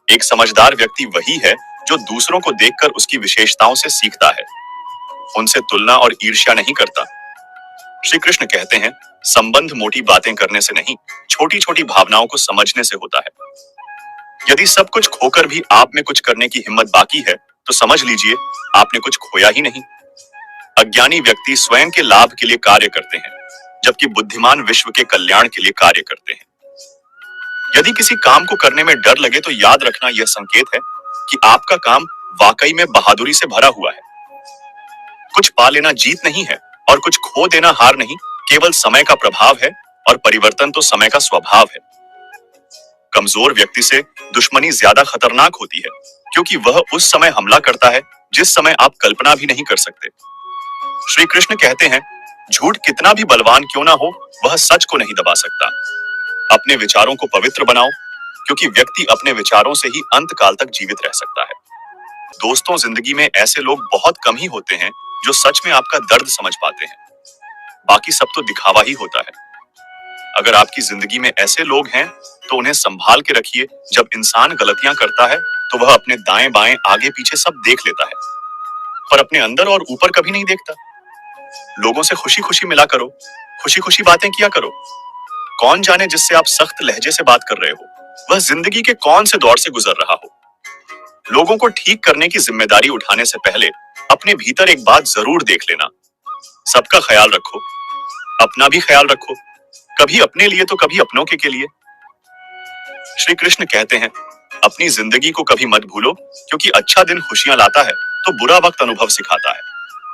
एक समझदार व्यक्ति वही है जो दूसरों को देखकर उसकी विशेषताओं से सीखता है, उनसे तुलना और ईर्ष्या नहीं करता। श्री कृष्ण कहते हैं, संबंध मोटी बातें करने से नहीं, छोटी छोटी भावनाओं को समझने से होता है। यदि सब कुछ खोकर भी आप में कुछ करने की हिम्मत बाकी है तो समझ लीजिए आपने कुछ खोया ही नहीं। अज्ञानी व्यक्ति स्वयं के लाभ के लिए कार्य करते हैं, जबकि बुद्धिमान विश्व के कल्याण के लिए कार्य करते हैं। यदि किसी काम को करने में डर लगे तो याद रखना यह संकेत है कि आपका काम वाकई में बहादुरी से भरा हुआ है। कुछ पा लेना जीत नहीं है और कुछ खो देना हार नहीं, केवल समय का प्रभाव है और परिवर्तन तो समय का स्वभाव है। कमजोर व्यक्ति से दुश्मनी ज्यादा खतरनाक होती है, क्योंकि वह उस समय हमला करता है जिस समय आप कल्पना भी नहीं कर सकते। श्री कृष्ण कहते हैं, झूठ कितना भी बलवान क्यों ना हो, वह सच को नहीं दबा सकता। अपने विचारों को पवित्र बनाओ, क्योंकि व्यक्ति अपने विचारों से ही अंत काल तक जीवित रह सकता है। दोस्तों, जिंदगी में ऐसे लोग बहुत कम ही होते हैं जो सच में आपका दर्द समझ पाते हैं। बाकी सब तो दिखावा ही होता है। अगर आपकी जिंदगी में ऐसे लोग हैं तो उन्हें संभाल के रखिए। जब इंसान गलतियां करता है तो वह अपने दाएं बाएं आगे पीछे सब देख लेता है, पर अपने अंदर और ऊपर कभी नहीं देखता। लोगों से खुशी खुशी मिला करो, खुशी खुशी बातें किया करो। कौन जाने जिससे आप सख्त लहजे से बात कर रहे हो, वह जिंदगी के कौन से दौर से गुजर रहा हो। लोगों को ठीक करने की जिम्मेदारी उठाने से पहले अपने भीतर एक बात जरूर देख लेना। सबका ख्याल रखो, अपना भी ख्याल रखो, कभी अपने लिए तो कभी अपनों के लिए। श्री कृष्ण कहते हैं, अपनी जिंदगी को कभी मत भूलो, क्योंकि अच्छा दिन खुशियां लाता है तो बुरा वक्त अनुभव सिखाता है,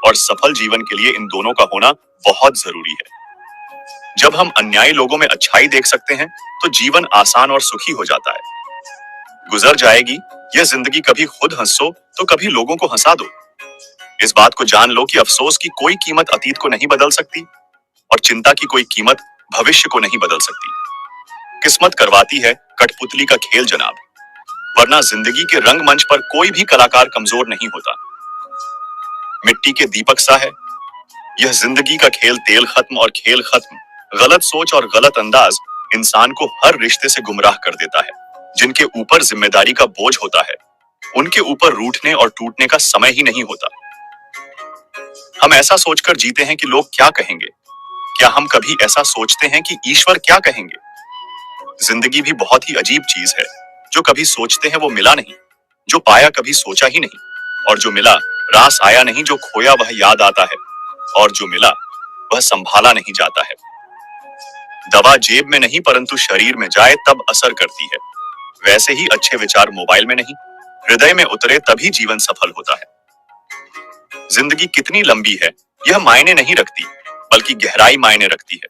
और सफल जीवन के लिए इन दोनों का होना बहुत जरूरी है। जब हम अन्यायी लोगों में अच्छाई देख सकते हैं तो जीवन आसान और सुखी हो जाता है। गुजर जाएगी यह जिंदगी, कभी खुद हंसो तो कभी लोगों को हंसा दो। इस बात को जान लो कि अफसोस की कोई कीमत अतीत को नहीं बदल सकती और चिंता की कोई कीमत भविष्य को नहीं बदल सकती। किस्मत करवाती है कठपुतली का खेल जनाब, वरना जिंदगी के रंगमंच पर कोई भी कलाकार कमजोर नहीं होता। मिट्टी के दीपक सा है यह जिंदगी का खेल, तेल खत्म और खेल खत्म। गलत सोच और गलत अंदाज इंसान को हर रिश्ते से गुमराह कर देता है। जिनके ऊपर जिम्मेदारी का बोझ होता है उनके ऊपर रूठने और टूटने का समय ही नहीं होता। हम ऐसा सोचकर जीते हैं कि लोग क्या कहेंगे। क्या हम कभी ऐसा सोचते हैं कि ईश्वर क्या कहेंगे? जिंदगी भी बहुत ही अजीब चीज है। जो कभी सोचते हैं वो मिला नहीं, जो पाया कभी सोचा ही नहीं, और जो मिला रास आया नहीं। जो खोया वह याद आता है, और जो मिला वह संभाला नहीं जाता है। दवा जेब में नहीं परंतु शरीर में जाए तब असर करती है। वैसे ही अच्छे विचार मोबाइल में नहीं, हृदय में उतरे तभी जीवन सफल होता है। जिंदगी कितनी लंबी है यह मायने नहीं रखती, बल्कि गहराई मायने रखती है।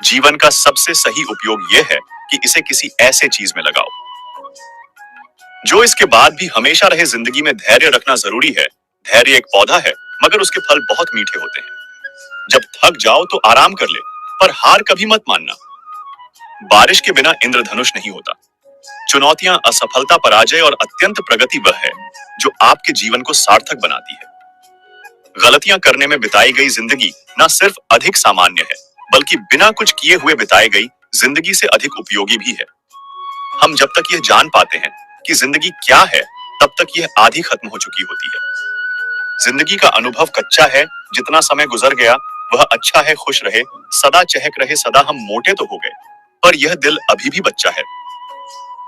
जीवन का सबसे सही उपयोग यह है कि इसे किसी ऐसे चीज में लगाओ जो इसके बाद भी हमेशा रहे। जिंदगी में धैर्य रखना जरूरी है। धैर्य एक पौधा है, मगर उसके फल बहुत मीठे होते हैं। जब थक जाओ तो आराम कर ले, पर हार कभी मत मानना। बारिश के बिना इंद्रधनुष नहीं होता। चुनौतियां, असफलता, पराजय और अत्यंत प्रगति वह है जो आपके जीवन को सार्थक बनाती है। गलतियां करने में बिताई गई जिंदगी न सिर्फ अधिक सामान्य है, बल्कि बिना कुछ किए हुए बिताई गई जिंदगी से अधिक उपयोगी भी है। हम जब तक यह जान पाते हैं कि जिंदगी क्या है, तब तक यह आधी खत्म हो चुकी होती है। जिंदगी का अनुभव कच्चा है, जितना समय गुजर गया वह अच्छा है। खुश रहे, सदा चहक रहे, सदा हम मोटे तो हो गए, पर यह दिल अभी भी बच्चा है।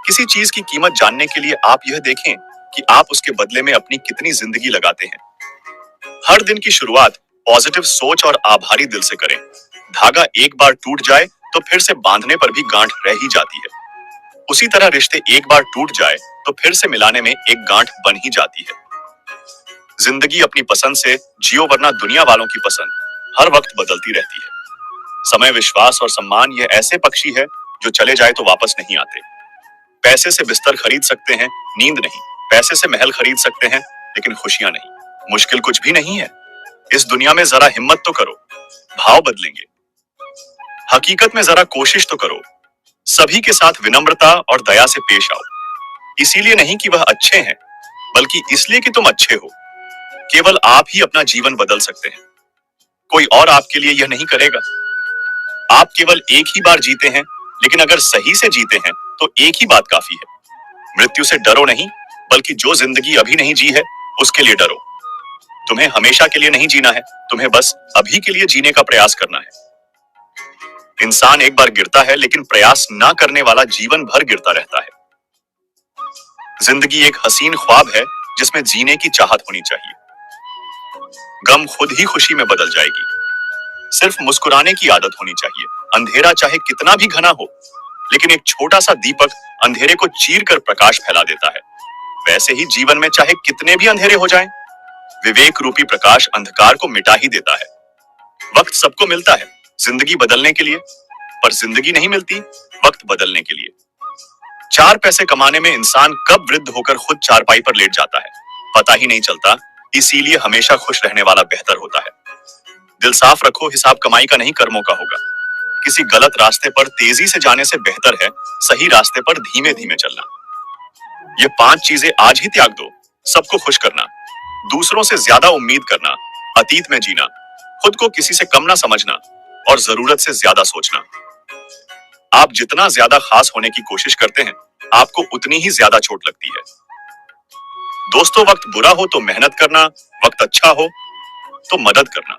किसी चीज की कीमत जानने के लिए आप यह देखें कि आप उसके बदले में अपनी कितनी जिंदगी लगाते हैं। हर दिन की शुरुआत पॉजिटिव सोच और आभारी दिल से करें। धागा एक बार टूट जाए तो फिर से बांधने पर भी गांठ रह ही जाती है। उसी तरह रिश्ते एक बार टूट जाए तो फिर से मिलाने में एक गांठ बन ही जाती है। जिंदगी अपनी पसंद से जियो, वरना दुनिया वालों की पसंद हर वक्त बदलती रहती है। समय, विश्वास और सम्मान यह ऐसे पक्षी है जो चले जाए तो वापस नहीं आते। पैसे से बिस्तर खरीद सकते हैं, नींद नहीं। पैसे से महल खरीद सकते हैं, लेकिन खुशियां नहीं। मुश्किल कुछ भी नहीं है। इस दुनिया में जरा हिम्मत तो करो, भाव बदलेंगे। हकीकत में जरा कोशिश तो करो, सभी के साथ विनम्रता और दया से पेश आओ। इसीलिए नहीं कि वह अच्छे हैं, बल्कि इसलिए कि तुम अच्छे हो। केवल आप ही अपना जीवन बदल सकते हैं, कोई और आपके लिए यह नहीं करेगा। आप केवल एक ही बार जीते हैं, लेकिन अगर सही से जीते हैं तो एक ही बात काफी है। मृत्यु से डरो नहीं, बल्कि जो जिंदगी अभी नहीं जी है उसके लिए डरो। तुम्हें हमेशा के लिए नहीं जीना है, तुम्हें बस अभी के लिए जीने का प्रयास करना है। इंसान एक बार गिरता है, लेकिन प्रयास ना करने वाला जीवन भर गिरता रहता है। जिंदगी एक हसीन ख्वाब है जिसमें जीने की चाहत होनी चाहिए। गम खुद ही खुशी में बदल जाएगी। सिर्फ मुस्कुराने की आदत होनी चाहिए। अंधेरा चाहे कितना भी घना हो, लेकिन एक छोटा सा दीपक अंधेरे को चीर कर प्रकाश फैला देता है। वैसे ही जीवन में चाहे कितने भी अंधेरे हो जाएं, विवेक रूपी प्रकाश अंधकार को मिटा ही देता है। वक्त सबको मिलता है जिंदगी बदलने के लिए, पर जिंदगी नहीं मिलती वक्त बदलने के लिए। 4 पैसे कमाने में इंसान कब वृद्ध होकर खुद चारपाई पर लेट जाता है, पता ही नहीं चलता। इसीलिए हमेशा खुश रहने वाला बेहतर होता है। दिल साफ रखो, हिसाब कमाई का नहीं कर्मों का होगा। किसी गलत रास्ते पर तेजी से जाने से बेहतर है सही रास्ते पर धीमे धीमे चलना। ये 5 चीजें आज ही त्याग दो। सबको खुश करना, दूसरों से ज्यादा उम्मीद करना, अतीत में जीना, खुद को किसी से कम ना समझना और जरूरत से ज्यादा सोचना। आप जितना ज्यादा खास होने की कोशिश करते हैं, आपको उतनी ही ज्यादा चोट लगती है। दोस्तों, वक्त बुरा हो तो मेहनत करना, वक्त अच्छा हो तो मदद करना।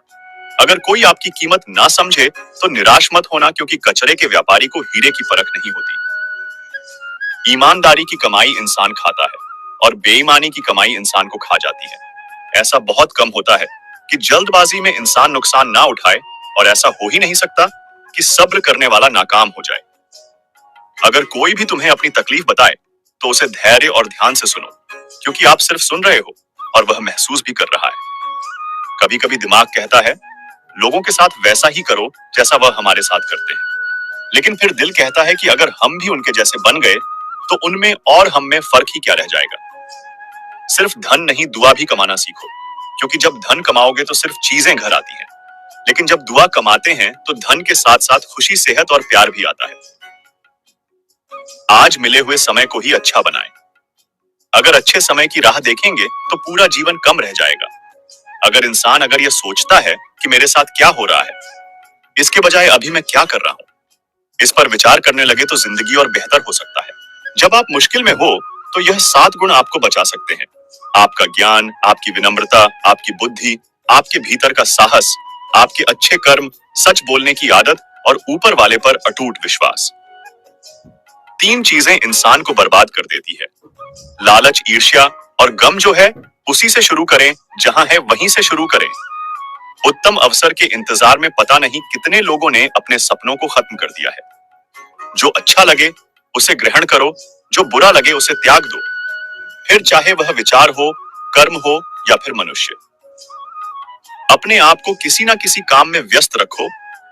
अगर कोई आपकी कीमत ना समझे तो निराश मत होना, क्योंकि कचरे के व्यापारी को हीरे की परख नहीं होती। ईमानदारी की कमाई इंसान खाता है और बेईमानी की कमाई इंसान को खा जाती है। ऐसा बहुत कम होता है कि जल्दबाजी में इंसान नुकसान ना उठाए, और ऐसा हो ही नहीं सकता कि सब्र करने वाला नाकाम हो जाए। अगर कोई भी तुम्हें अपनी तकलीफ बताए तो उसे धैर्य और ध्यान से सुनो, क्योंकि आप सिर्फ सुन रहे हो और वह महसूस भी कर रहा है। कभी कभी दिमाग कहता है लोगों के साथ वैसा ही करो जैसा वह हमारे साथ करते हैं, लेकिन फिर दिल कहता है कि अगर हम भी उनके जैसे बन गए तो उनमें और हम में फर्क ही क्या रह जाएगा। सिर्फ धन नहीं, दुआ भी कमाना सीखो, क्योंकि जब धन कमाओगे तो सिर्फ चीजें घर आती हैं, लेकिन जब दुआ कमाते हैं तो धन के साथ साथ खुशी, सेहत और प्यार भी आता है। आज मिले हुए समय को ही अच्छा बनाएं। अगर अच्छे समय की राह देखेंगे तो पूरा जीवन कम रह जाएगा। अगर यह सोचता है कि मेरे साथ क्या हो रहा है, इसके बजाय अभी मैं क्या कर रहा हूं, इस पर विचार करने लगे तो जिंदगी और बेहतर हो सकता है। जब आप मुश्किल में हो तो यह 7 गुण आपको बचा सकते हैं। आपका ज्ञान, आपकी विनम्रता, आपकी बुद्धि, आपके भीतर का साहस, आपके अच्छे कर्म, सच बोलने की आदत और ऊपर वाले पर अटूट विश्वास। 3 चीजें इंसान को बर्बाद कर देती है, लालच, ईर्ष्या और गम। जो है उसी से शुरू करें, जहां है वहीं से शुरू करें। उत्तम अवसर के इंतजार में पता नहीं कितने लोगों ने अपने सपनों को खत्म कर दिया है। जो अच्छा लगे उसे ग्रहण करो, जो बुरा लगे उसे त्याग दो, फिर चाहे वह विचार हो, कर्म हो या फिर मनुष्य। अपने आप को किसी ना किसी काम में व्यस्त रखो,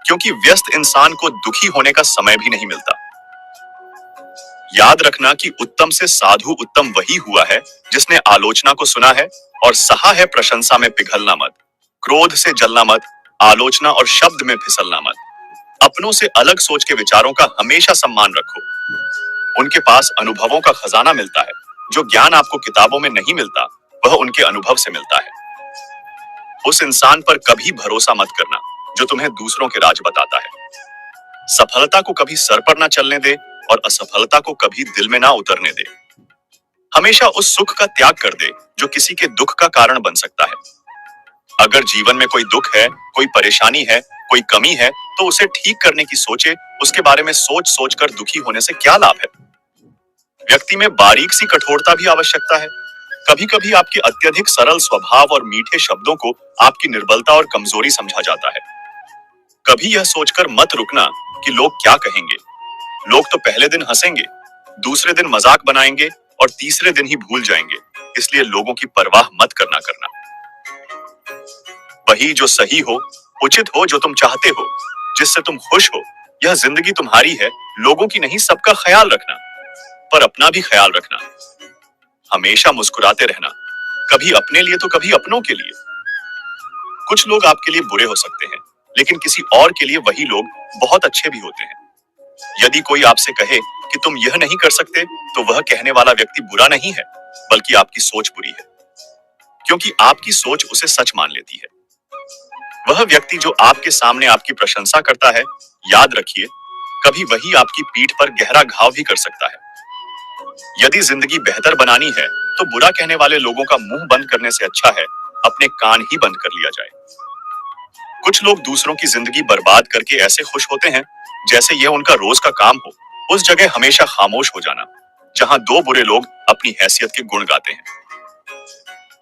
क्योंकि व्यस्त इंसान को दुखी होने का समय भी नहीं मिलता। याद रखना कि उत्तम से साधु उत्तम वही हुआ है जिसने आलोचना को सुना है और सहा है प्रशंसा में पिघलना मत, क्रोध से जलना मत, आलोचना और शब्द में फिसलना मत। अपनों से अलग सोच के विचारों का हमेशा सम्मान रखो। उनके पास अनुभवों का खजाना मिलता है। जो ज्ञान आपको किताबों में नहीं मिलता, वह उनके अनुभव से मिलता है। उस इंसान पर कभी भरोसा मत करना जो तुम्हें दूसरों के राज बताता है। सफलता को कभी सर पर ना चलने दे और असफलता को कभी दिल में ना उतरने दे। हमेशा उस सुख का त्याग कर दे जो किसी के दुख का कारण बन सकता है। अगर जीवन में कोई दुख है, कोई परेशानी है, कोई कमी है, तो उसे ठीक करने की सोचे। उसके बारे में सोच सोच कर दुखी होने से क्या लाभ है। व्यक्ति में बारीक सी कठोरता भी आवश्यकता है। कभी कभी आपके अत्यधिक सरल स्वभाव और मीठे शब्दों को आपकी निर्बलता और कमजोरी समझा जाता है। कभी यह सोचकर मत रुकना कि लोग क्या कहेंगे। लोग तो पहले दिन हंसेंगे, दूसरे दिन मजाक बनाएंगे और तीसरे दिन ही भूल जाएंगे। इसलिए लोगों की परवाह मत करना। वही जो सही हो, उचित हो, जो तुम चाहते हो, जिससे तुम खुश हो। यह जिंदगी तुम्हारी है, लोगों की नहीं। सबका ख्याल रखना, पर अपना भी ख्याल रखना। हमेशा मुस्कुराते रहना, कभी अपने लिए तो कभी अपनों के लिए। कुछ लोग आपके लिए बुरे हो सकते हैं, लेकिन किसी और के लिए वही लोग बहुत अच्छे भी होते हैं। यदि कोई आपसे कहे कि तुम यह नहीं कर सकते, तो वह कहने वाला व्यक्ति बुरा नहीं है, बल्कि आपकी सोच बुरी है, क्योंकि आपकी सोच उसे सच मान लेती है। वह व्यक्ति जो आपके सामने आपकी प्रशंसा करता है, याद रखिए, कभी वही आपकी पीठ पर गहरा घाव भी कर सकता है। यदि जिंदगी बेहतर बनानी है, तो बुरा कहने वाले लोगों का मुंह बंद करने से अच्छा है अपने कान ही बंद कर लिया जाए। कुछ लोग दूसरों की जिंदगी बर्बाद करके ऐसे खुश होते हैं जैसे यह उनका रोज का काम हो। उस जगह हमेशा खामोश हो जाना जहां दो बुरे लोग अपनी हैसियत के गुण गाते हैं।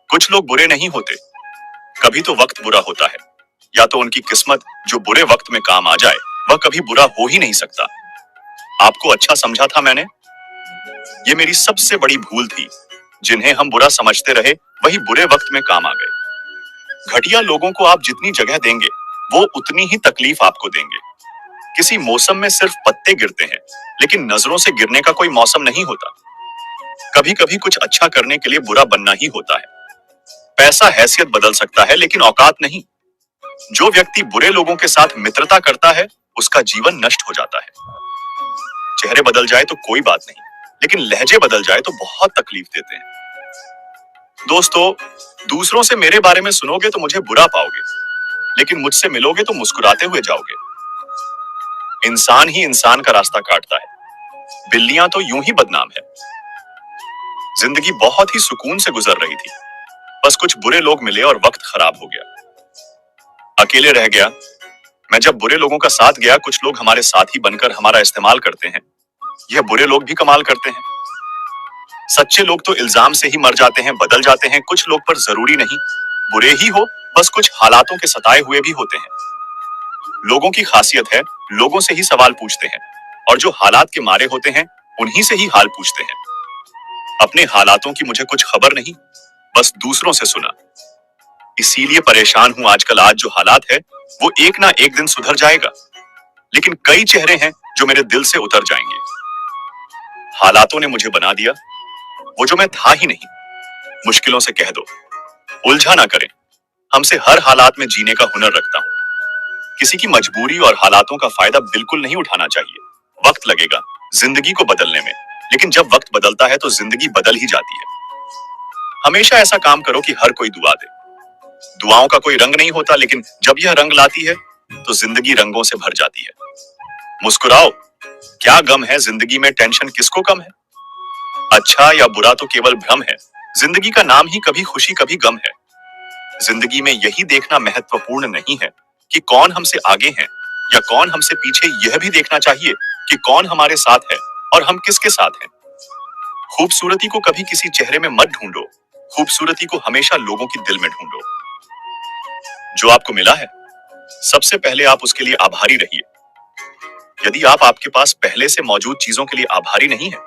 कुछ लोग बुरे नहीं होते, कभी तो वक्त बुरा होता है, या तो उनकी किस्मत जो बुरे वक्त में काम आ जाए वह कभी बुरा हो ही नहीं सकता। आपको अच्छा समझा था मैंने? ये मेरी सबसे बड़ी भूल थी। जिन्हें हम बुरा समझते रहे वही बुरे वक्त में काम आ गए। घटिया लोगों को आप जितनी जगह देंगे वो उतनी ही तकलीफ आपको देंगे। किसी मौसम में सिर्फ पत्ते गिरते हैं, लेकिन नजरों से गिरने का कोई मौसम नहीं होता। कभी कभी कुछ अच्छा करने के लिए बुरा बनना ही होता है। पैसा हैसियत बदल सकता है, लेकिन औकात नहीं। जो व्यक्ति बुरे लोगों के साथ मित्रता करता है उसका जीवन नष्ट हो जाता है। चेहरे बदल जाए तो कोई बात नहीं, लेकिन लहजे बदल जाए तो बहुत तकलीफ देते हैं। दोस्तों, दूसरों से मेरे बारे में सुनोगे तो मुझे बुरा पाओगे, लेकिन मुझसे मिलोगे तो मुस्कुराते हुए जाओगे। इंसान ही इंसान का रास्ता काटता है, बिल्लियां तो यूं ही बदनाम है। जिंदगी बहुत ही सुकून से गुजर रही थी, बस कुछ बुरे लोग मिले और वक्त खराब हो गया। अकेले रह गया। मैं जब बुरे लोगों का साथ गया, कुछ लोग हमारे साथी बनकर हमारा इस्तेमाल करते हैं। यह बुरे लोग भी कमाल करते हैं। सच्चे लोग तो इल्जाम से ही मर जाते हैं, बदल जाते हैं। कुछ लोग पर जरूरी नहीं बुरे ही हो, बस कुछ हालातों के सताए हुए भी होते हैं। लोगों की खासियत है लोगों से ही सवाल पूछते हैं, और जो हालात के मारे होते हैं उन्हीं से ही हाल पूछते हैं। अपने हालातों की मुझे कुछ खबर नहीं, बस दूसरों से सुना। इसीलिए परेशान हूं आजकल। आज जो हालात है वो एक ना एक दिन सुधर जाएगा, लेकिन कई चेहरे हैं जो मेरे दिल से उतर जाएंगे। हालातों ने मुझे बना दिया, वो जो मैं था ही नहीं। मुश्किलों से कह दो, उलझा ना करें। हमसे हर हालात में जीने का हुनर रखता हूं। किसी की मजबूरी और हालातों का फायदा बिल्कुल नहीं उठाना चाहिए। वक्त लगेगा जिंदगी को बदलने में, लेकिन जब वक्त बदलता है तो जिंदगी बदल ही जाती है। हमेशा ऐसा काम करो कि हर कोई दुआ दे। दुआओं का कोई रंग नहीं होता, लेकिन जब यह रंग लाती है तो जिंदगी रंगों से भर जाती है। मुस्कुराओ, क्या गम है जिंदगी में, टेंशन किसको कम है। अच्छा या बुरा तो केवल भ्रम है। जिंदगी का नाम ही कभी खुशी कभी गम है। जिंदगी में यही देखना महत्वपूर्ण नहीं है कि कौन हमसे आगे है या कौन हमसे पीछे। यह भी देखना चाहिए कि कौन हमारे साथ है और हम किसके साथ हैं। खूबसूरती को कभी किसी चेहरे में मत ढूंढो, खूबसूरती को हमेशा लोगों की दिल में ढूंढो। जो आपको मिला है, सबसे पहले आप उसके लिए आभारी रहिए। यदि आप आपके पास पहले से मौजूद चीजों के लिए आभारी नहीं है,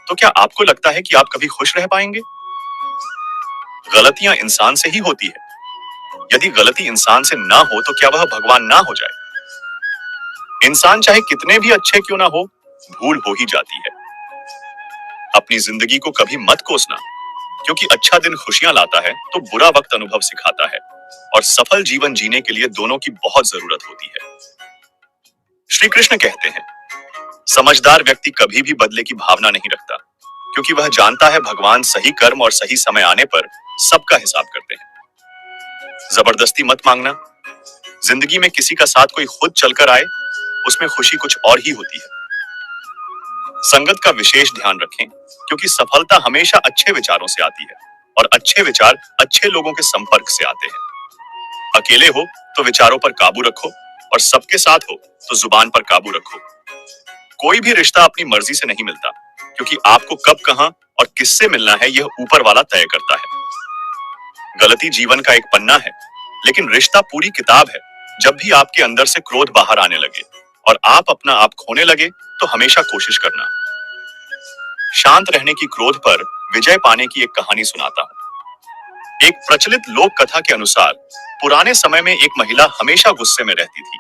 तो क्या आपको लगता है कि आप कभी खुश रह पाएंगे? गलतियां इंसान से ही होती है। यदि गलती इंसान से ना हो तो क्या वह भगवान ना हो जाए? इंसान चाहे कितने भी अच्छे क्यों ना हो, भूल हो ही जाती है। अपनी जिंदगी को कभी मत कोसना, क्योंकि अच्छा दिन खुशियां लाता है तो बुरा वक्त अनुभव सिखाता है, और सफल जीवन जीने के लिए दोनों की बहुत जरूरत होती है। श्री कृष्ण कहते हैं, समझदार व्यक्ति कभी भी बदले की भावना नहीं रखता, क्योंकि वह जानता है भगवान सही कर्म और सही समय आने पर सबका हिसाब करते हैं। जबरदस्ती मत मांगना। जिंदगी में किसी का साथ कोई खुद चलकर आए, उसमें खुशी कुछ और ही होती है। संगत का विशेष ध्यान रखें, क्योंकि सफलता हमेशा अच्छे विचारों से आती है, और अच्छे विचार अच्छे लोगों के संपर्क से आते हैं। अकेले हो तो विचारों पर काबू रखो, और सबके साथ हो तो जुबान पर काबू रखो। कोई भी रिश्ता अपनी मर्जी से नहीं मिलता, क्योंकि आपको कब कहां और किससे मिलना है यह ऊपर वाला तय करता है। गलती जीवन का एक पन्ना है, लेकिन रिश्ता पूरी किताब है। जब भी आपके अंदर से क्रोध बाहर आने लगे और आप अपना आप खोने लगे, तो हमेशा कोशिश करना। शांत रहने की क्रोध पर विजय पाने की एक कहानी सुनाता हूं। एक प्रचलित लोक कथा के अनुसार पुराने समय में एक महिला हमेशा गुस्से में रहती थी।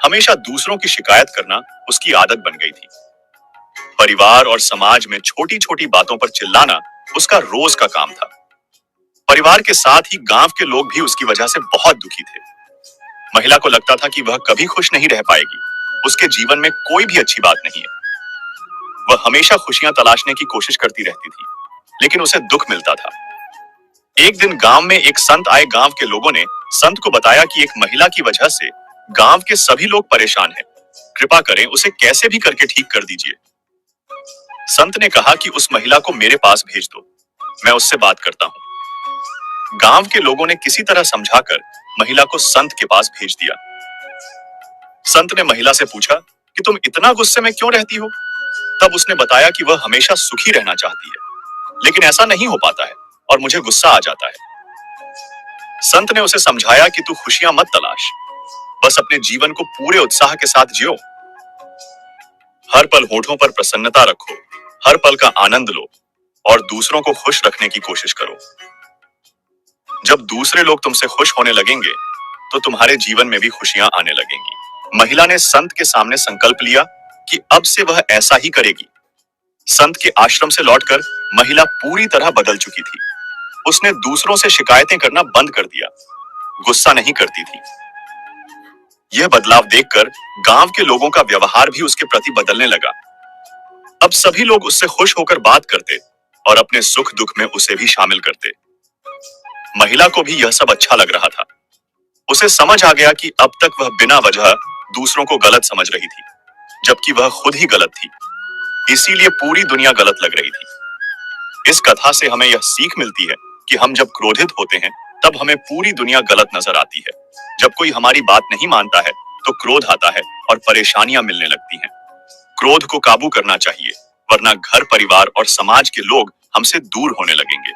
हमेशा दूसरों की शिकायत करना उसकी आदत बन गई थी। परिवार और समाज में छोटी छोटी बातों पर चिल्लाना उसका रोज का काम था। परिवार के साथ ही गांव के लोग भी उसकी वजह से बहुत दुखी थे। महिला को लगता था कि वह कभी खुश नहीं रह पाएगी, उसके जीवन में कोई भी अच्छी बात नहीं है। वह हमेशा खुशियां तलाशने की कोशिश करती रहती थी, लेकिन उसे दुख मिलता था। एक दिन गांव में एक संत आए। गांव के लोगों ने संत को बताया कि एक महिला की वजह से गांव के सभी लोग परेशान हैं। कृपा करें उसे कैसे भी करके ठीक कर दीजिए। संत ने कहा कि उस महिला को मेरे पास भेज दो, मैं उससे बात करता हूं। गांव के लोगों ने किसी तरह समझाकर महिला को संत के पास भेज दिया। संत ने महिला से पूछा कि तुम इतना गुस्से में क्यों रहती हो? तब उसने बताया कि वह हमेशा सुखी रहना चाहती है, लेकिन ऐसा नहीं हो पाता है और मुझे गुस्सा आ जाता है। संत ने उसे समझाया कि तू खुशियां मत तलाश, बस अपने जीवन को पूरे उत्साह के साथ जियो। हर पल होठों पर प्रसन्नता रखो, हर पल का आनंद लो और दूसरों को खुश रखने की कोशिश करो। जब दूसरे लोग तुमसे खुश होने लगेंगे, तो तुम्हारे जीवन में भी खुशियां आने लगेंगी। महिला ने संत के सामने संकल्प लिया कि अब से वह ऐसा ही करेगी। संत के आश्रम से लौटकर महिला पूरी तरह बदल चुकी थी। उसने दूसरों से शिकायतें करना बंद कर दिया, गुस्सा नहीं करती थी। यह बदलाव देखकर गांव के लोगों का व्यवहार भी उसके प्रति बदलने लगा। अब सभी लोग उससे खुश होकर बात करते और अपने सुख दुख में उसे भी शामिल करते। महिला को भी यह सब अच्छा लग रहा था। उसे समझ आ गया कि अब तक वह बिना वजह दूसरों को गलत समझ रही थी, जबकि वह खुद ही गलत थी। इसीलिए पूरी दुनिया गलत लग रही थी। इस कथा से हमें यह सीख मिलती है कि हम जब क्रोधित होते हैं, तब हमें पूरी दुनिया गलत नजर आती है। जब कोई हमारी बात नहीं मानता है, तो क्रोध आता है और परेशानियां मिलने लगती हैं। क्रोध को काबू करना चाहिए, वरना घर, परिवार और समाज के लोग हमसे दूर होने लगेंगे।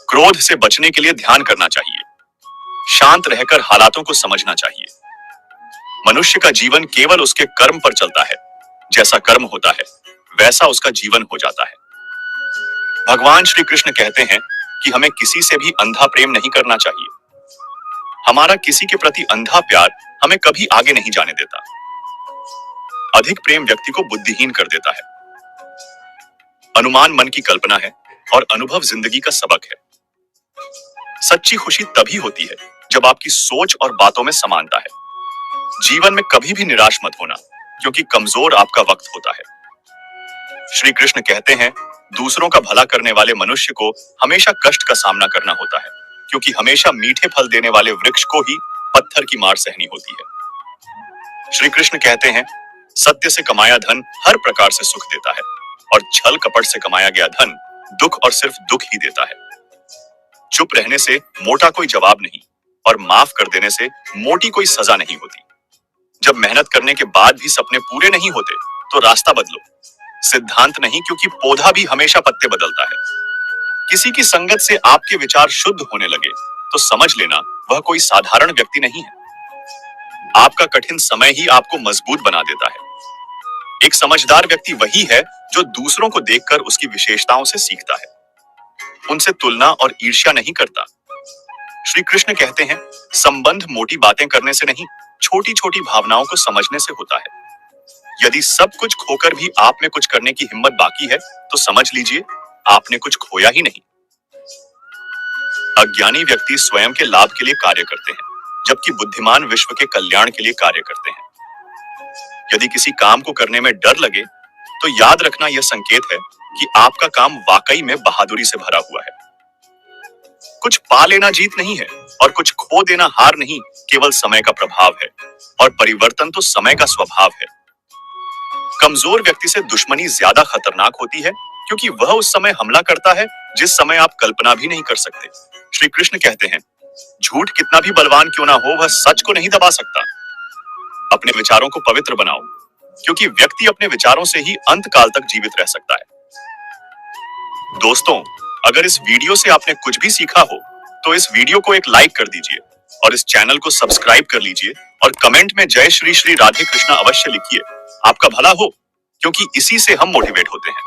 क्रोध से बचने के लिए ध्यान करना चाहिए, शांत रहकर हालातों को समझना चाहिए। मनुष्य का जीवन केवल उसके कर्म पर चलता है। जैसा कर्म होता है, वैसा उसका जीवन हो जाता है। भगवान श्री कृष्ण कहते हैं कि हमें किसी से भी अंधा प्रेम नहीं करना चाहिए। हमारा किसी के प्रति अंधा प्यार हमें कभी आगे नहीं जाने देता। अधिक प्रेम व्यक्ति को बुद्धिहीन कर देता है। अनुमान मन की कल्पना है और अनुभव जिंदगी का सबक है। सच्ची खुशी तभी होती है जब आपकी सोच और बातों में समानता है। जीवन में कभी भी निराश मत होना, क्योंकि कमजोर आपका वक्त होता है। श्री कृष्ण कहते हैं, दूसरों का भला करने वाले मनुष्य को हमेशा कष्ट का सामना करना होता है, क्योंकि हमेशा मीठे फल देने वाले वृक्ष को ही पत्थर की मार सहनी होती है। श्री कृष्ण कहते हैं, सत्य से कमाया धन हर प्रकार से सुख देता है और छल कपट से कमाया गया धन दुख और सिर्फ दुख ही देता है। चुप रहने से मोटा कोई जवाब नहीं और माफ कर देने से मोटी कोई सजा नहीं होती। जब मेहनत करने के बाद भी सपने पूरे नहीं होते, तो रास्ता बदलो। सिद्धांत नहीं, क्योंकि पौधा भी हमेशा पत्ते बदलता है। किसी की संगत से आपके विचार शुद्ध होने लगे, तो समझ लेना वह कोई साधारण व्यक्ति नहीं है। आपका कठिन समय ही आपको मजबूत बना देता है। एक समझदार व्यक्ति वही है जो दूसरों को देखकर उसकी विशेषताओं से सीखता है, उनसे तुलना और ईर्ष्या नहीं करता। श्री कृष्ण कहते हैं, संबंध मोटी बातें करने से नहीं, छोटी छोटी भावनाओं को समझने से होता है। यदि सब कुछ खोकर भी आप में कुछ करने की हिम्मत बाकी है, तो समझ लीजिए आपने कुछ खोया ही नहीं। अज्ञानी व्यक्ति स्वयं के लाभ के लिए कार्य करते हैं, जबकि बुद्धिमान विश्व के कल्याण के लिए कार्य करते हैं। यदि किसी काम को करने में डर लगे, तो याद रखना यह संकेत है कि आपका काम वाकई में बहादुरी से भरा हुआ है। कुछ पा लेना जीत नहीं है और कुछ खो देना हार नहीं, केवल समय का प्रभाव है, और परिवर्तन तो समय का स्वभाव है। कमजोर व्यक्ति से दुश्मनी ज्यादा खतरनाक होती है, क्योंकि वह उस समय हमला करता है जिस समय आप कल्पना भी नहीं कर सकते। श्री कृष्ण कहते हैं, झूठ कितना भी बलवान क्यों ना हो, वह सच को नहीं दबा सकता। अपने विचारों को पवित्र बनाओ, क्योंकि व्यक्ति अपने विचारों से ही अंत काल तक जीवित रह सकता है। दोस्तों, अगर इस वीडियो से आपने कुछ भी सीखा हो, तो इस वीडियो को एक लाइक कर दीजिए और इस चैनल को सब्सक्राइब कर लीजिए और कमेंट में जय श्री श्री राधे कृष्णा अवश्य लिखिए। आपका भला हो, क्योंकि इसी से हम मोटिवेट होते हैं।